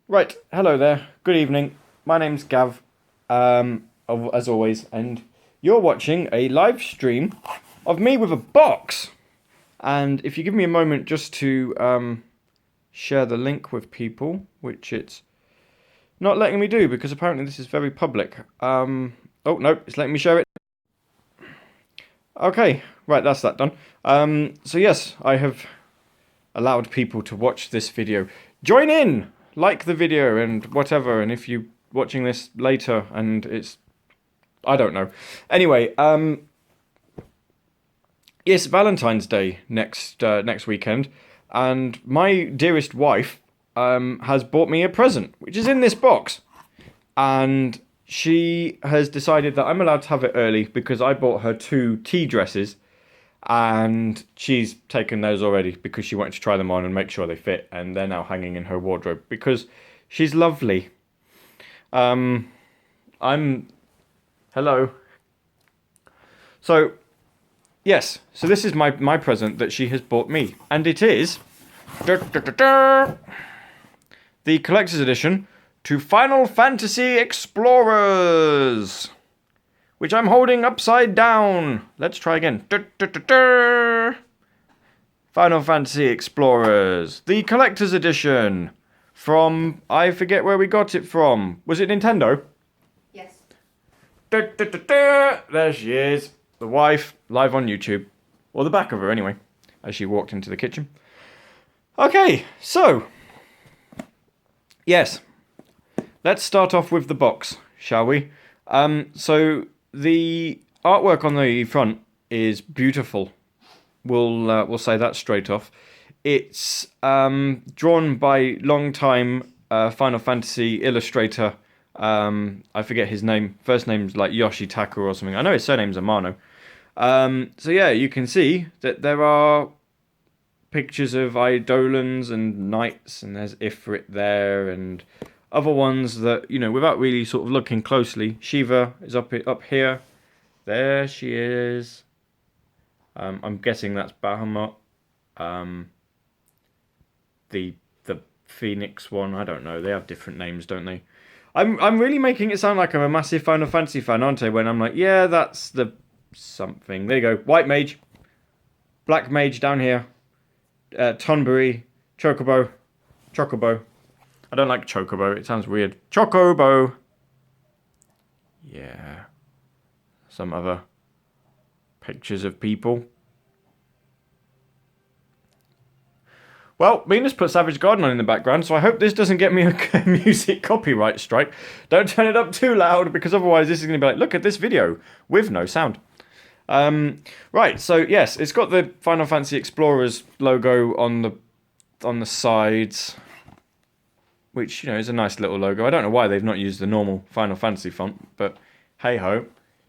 Right, hello there. Good evening. My name's Gav, as always, and you're watching a live stream of me with a box. And if you give me a moment just to share the link with people, which it's not letting me do because apparently this is very public. Oh no, it's letting me share it. Okay, right, that's that done. So yes, I have allowed people to watch this video. Join in! Like the video and whatever, and if you're watching this later and it's... I don't know. Anyway, it's Valentine's Day next weekend, and my dearest wife has bought me a present, which is in this box. And she has decided that I'm allowed to have it early because I bought her 2 tea dresses, and she's taken those already because she wanted to try them on and make sure they fit, and they're now hanging in her wardrobe because she's lovely. Hello. So, yes, so this is my present that she has bought me, and it is the collector's edition to Final Fantasy Explorers, which I'm holding upside down. Let's try again. Final Fantasy Explorers, the collector's edition from, I forget where we got it from. Was it Nintendo? Yes. There she is, the wife, live on YouTube. Or the back of her anyway, as she walked into the kitchen. Okay, so, yes, let's start off with the box, shall we? So the artwork on the front is beautiful. We'll say that straight off. It's drawn by long-time Final Fantasy illustrator. I forget his name. First name's like Yoshitaka or something. I know his surname's Amano. So yeah, you can see that there are pictures of Eidolons and knights, and there's Ifrit there, and other ones that, you know, without really sort of looking closely. Shiva is up here. There she is. I'm guessing that's Bahamut. The Phoenix one, I don't know. They have different names, don't they? I'm really making it sound like I'm a massive Final Fantasy fan, aren't I? When I'm like, yeah, that's the something. There you go. White Mage. Black Mage down here. Tonberry. Chocobo. I don't like Chocobo. It sounds weird. Chocobo. Yeah. Some other pictures of people. Well, Venus put Savage Garden on in the background, so I hope this doesn't get me a music copyright strike. Don't turn it up too loud, because otherwise this is going to be like, look at this video with no sound. Right, so yes, it's got the Final Fantasy Explorers logo on the sides, which, you know, is a nice little logo. I don't know why they've not used the normal Final Fantasy font, but hey ho.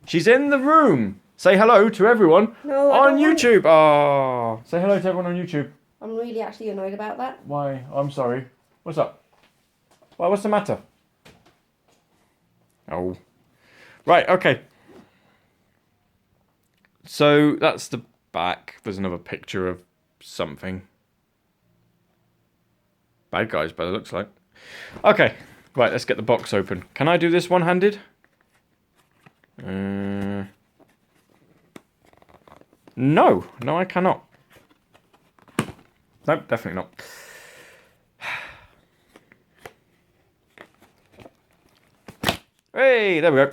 She's in the room. Say hello to everyone on YouTube. Ah, say hello to everyone on YouTube. I'm really actually annoyed about that. Why? Oh, I'm sorry. What's up? Why? What's the matter? Oh. Right, okay. So that's the back. There's another picture of something. Bad guys, by the looks like. Okay, right, let's get the box open. Can I do this one-handed? No, I cannot. Nope, definitely not. Hey, there we go.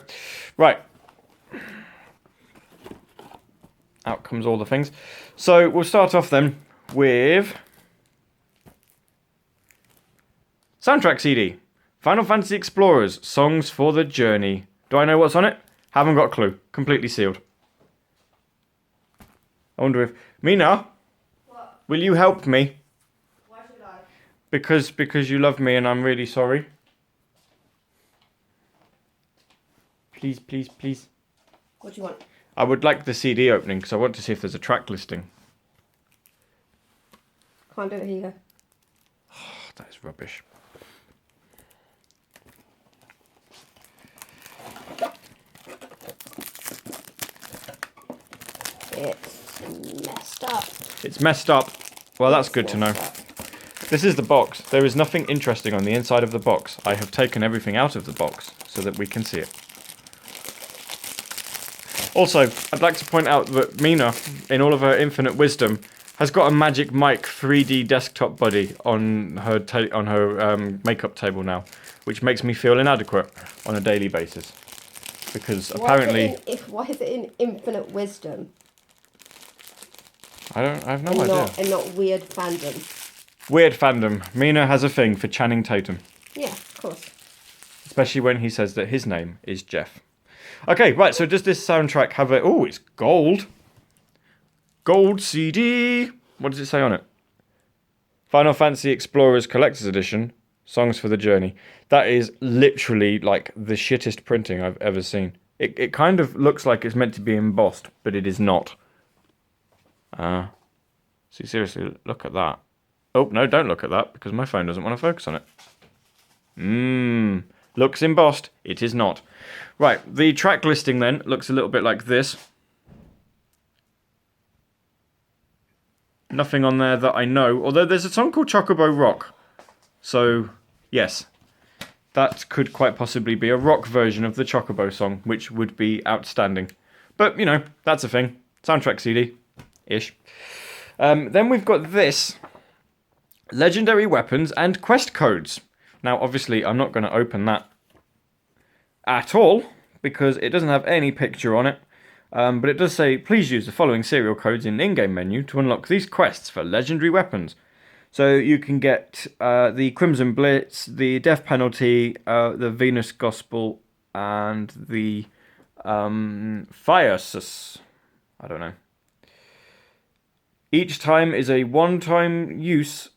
Right. Out comes all the things. So we'll start off then with soundtrack CD. Final Fantasy Explorers, Songs for the Journey. Do I know what's on it? Haven't got a clue. Completely sealed. I wonder if... Mina? What? Will you help me? Why should I? Because you love me and I'm really sorry. Please, please, please. What do you want? I would like the CD opening because I want to see if there's a track listing. Can't do it, here you go. Oh, that is rubbish. It's messed up. It's messed up. Well, that's good to know. This is the box. There is nothing interesting on the inside of the box. I have taken everything out of the box so that we can see it. Also, I'd like to point out that Mina, in all of her infinite wisdom, has got a Magic Mike 3D desktop buddy on her makeup table now, which makes me feel inadequate on a daily basis. Because apparently... Why is it in infinite wisdom? I have no idea. And not weird fandom. Weird fandom. Mina has a thing for Channing Tatum. Yeah, of course. Especially when he says that his name is Jeff. Okay, right, so does this soundtrack have a... Oh, it's gold. Gold CD. What does it say on it? Final Fantasy Explorers Collector's Edition. Songs for the Journey. That is literally like the shittest printing I've ever seen. It kind of looks like it's meant to be embossed, but it is not. See, seriously, look at that. Oh, no, don't look at that, because my phone doesn't want to focus on it. Looks embossed. It is not. Right, the track listing then looks a little bit like this. Nothing on there that I know, although there's a song called Chocobo Rock. So, yes, that could quite possibly be a rock version of the Chocobo song, which would be outstanding. But, you know, that's a thing. Soundtrack CD-ish. Then we've got this. Legendary weapons and quest codes. Now, obviously, I'm not going to open that at all, because it doesn't have any picture on it. But it does say, please use the following serial codes in the in-game menu to unlock these quests for legendary weapons. So you can get the Crimson Blitz, the Death Penalty, the Venus Gospel, and the Fire Sus. I don't know. Each time is a one-time use,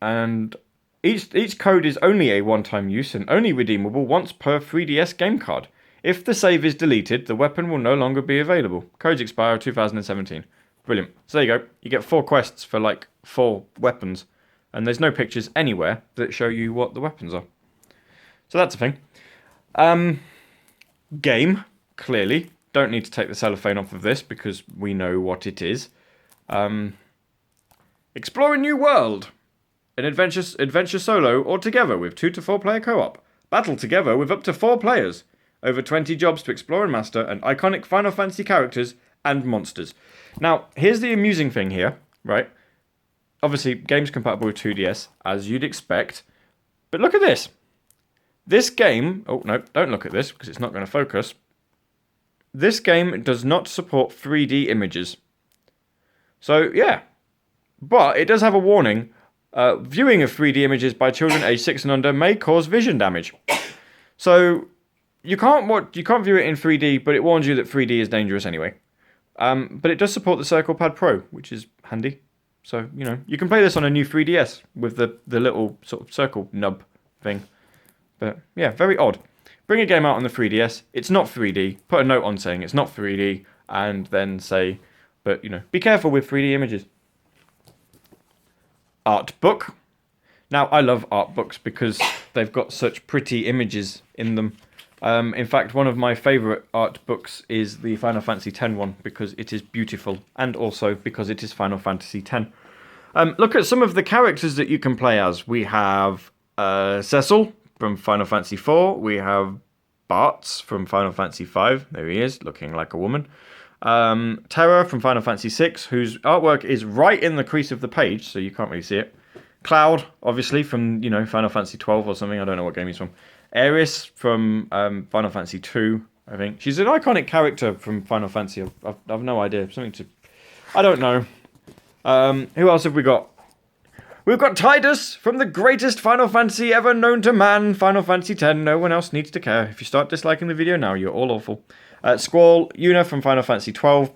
and each code is only a one-time use and only redeemable once per 3DS game card. If the save is deleted, the weapon will no longer be available. Codes expire 2017. Brilliant. So there you go. You get 4 quests for like 4 weapons. And there's no pictures anywhere that show you what the weapons are. So that's a thing. Game, clearly. Don't need to take the cellophane off of this because we know what it is. Explore a new world. An adventure solo or together with 2 to 4 player co-op. Battle together with up to 4 players. Over 20 jobs to explore and master, and iconic Final Fantasy characters and monsters. Now, here's the amusing thing here, right? Obviously, game's compatible with 2DS, as you'd expect. But look at this. This game... Oh, no, don't look at this, because it's not going to focus. This game does not support 3D images. So, yeah. But it does have a warning. Viewing of 3D images by children aged 6 and under may cause vision damage. So... You can't view it in 3D, but it warns you that 3D is dangerous anyway. But it does support the Circle Pad Pro, which is handy. So, you know, you can play this on a new 3DS with the little sort of circle nub thing. But, yeah, very odd. Bring a game out on the 3DS. It's not 3D. Put a note on saying it's not 3D. And then say, but, you know, be careful with 3D images. Artbook. Now, I love art books because they've got such pretty images in them. In fact, one of my favourite art books is the Final Fantasy X one because it is beautiful and also because it is Final Fantasy X. Look at some of the characters that you can play as. We have Cecil from Final Fantasy IV. We have Bartz from Final Fantasy V. There he is, looking like a woman. Terra from Final Fantasy VI, whose artwork is right in the crease of the page, so you can't really see it. Cloud, obviously, from, you know, Final Fantasy XII or something. I don't know what game he's from. Aeris from Final Fantasy II, I think. She's an iconic character from Final Fantasy. I've no idea. I don't know. Who else have we got? We've got Tidus from the greatest Final Fantasy ever known to man, Final Fantasy X. No one else needs to care. If you start disliking the video now, you're all awful. Squall, Yuna from Final Fantasy XII,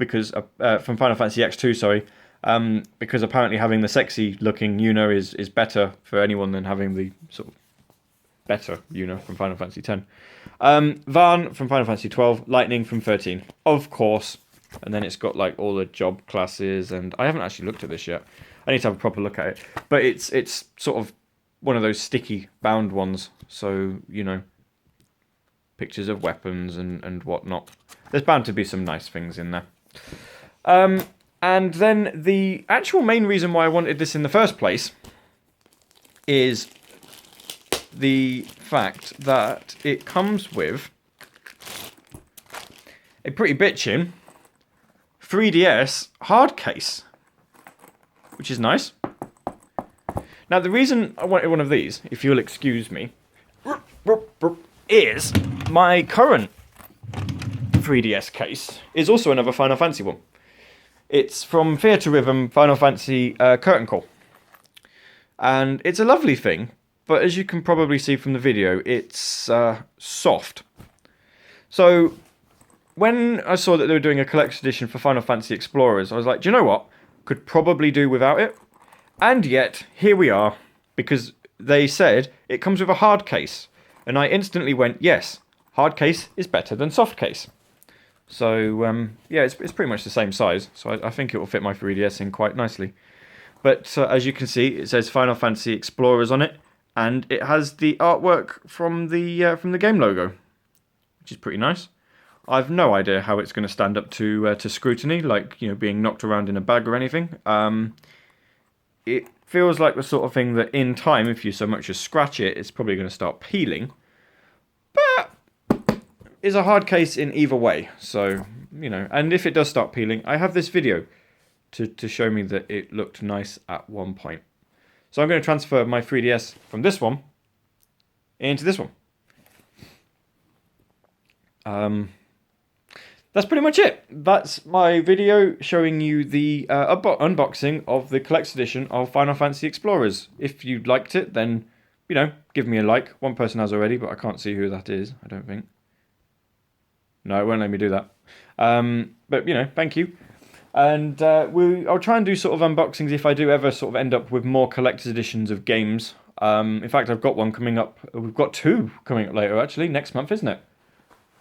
from Final Fantasy X2, sorry. Because apparently having the sexy looking Yuna is better for anyone than having the sort of better Yuna from Final Fantasy X. Vaan from Final Fantasy XII, Lightning from 13, of course. And then it's got like all the job classes, and I haven't actually looked at this yet. I need to have a proper look at it. But it's sort of one of those sticky bound ones, so, you know, pictures of weapons and whatnot. There's bound to be some nice things in there. And then the actual main reason why I wanted this in the first place is the fact that it comes with a pretty bitchin' 3DS hard case, which is nice. Now, the reason I wanted one of these, if you'll excuse me, is my current 3DS case is also another Final Fantasy one. It's from Theatre Rhythm Final Fantasy Curtain Call. And it's a lovely thing, but as you can probably see from the video, it's soft. So, when I saw that they were doing a collector's edition for Final Fantasy Explorers, I was like, do you know what? Could probably do without it. And yet, here we are, because they said it comes with a hard case. And I instantly went, yes, hard case is better than soft case. So, yeah, it's pretty much the same size. So I think it will fit my 3DS in quite nicely. But as you can see, it says Final Fantasy Explorers on it. And it has the artwork from the game logo, which is pretty nice. I've no idea how it's going to stand up to scrutiny, like, you know, being knocked around in a bag or anything. It feels like the sort of thing that in time, if you so much as scratch it, it's probably going to start peeling. But it's a hard case in either way. So, you know, and if it does start peeling, I have this video to show me that it looked nice at one point. So I'm going to transfer my 3DS from this one into this one. That's pretty much it. That's my video showing you the unboxing of the collector's edition of Final Fantasy Explorers. If you liked it, then, you know, give me a like. One person has already, but I can't see who that is, I don't think. No, it won't let me do that. But, you know, thank you. And I'll try and do sort of unboxings if I do ever sort of end up with more collector's editions of games. In fact, I've got one coming up. We've got two coming up later, actually, next month, isn't it?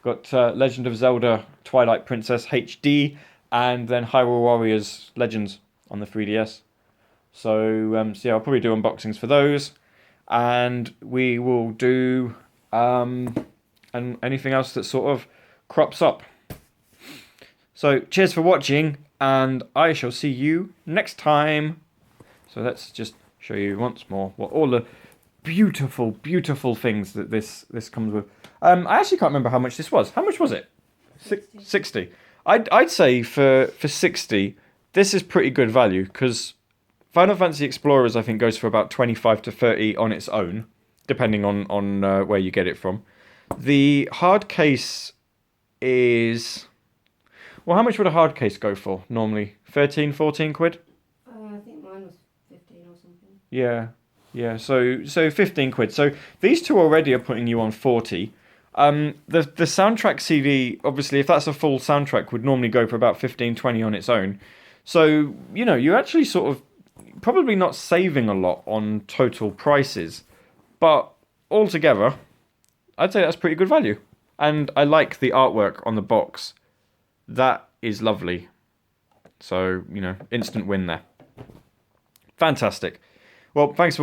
Got Legend of Zelda Twilight Princess HD, and then Hyrule Warriors Legends on the 3DS. So, yeah, I'll probably do unboxings for those. And we will do and anything else that sort of crops up. So, cheers for watching, and I shall see you next time. So let's just show you once more what all the beautiful, beautiful things that this comes with. I actually can't remember how much this was. How much was it? 60. I'd say for 60, this is pretty good value, because Final Fantasy Explorers, I think, goes for about 25 to 30 on its own, depending on where you get it from. The hard case is... Well, how much would a hard case go for normally? 13, 14 quid? I think mine was 15 or something. Yeah, so 15 quid. So these two already are putting you on 40. The soundtrack CD, obviously, if that's a full soundtrack, would normally go for about 15, 20 on its own. So, you know, you're actually sort of probably not saving a lot on total prices. But altogether, I'd say that's pretty good value. And I like the artwork on the box. That is lovely. So, you know, instant win there. Fantastic. Well, thanks for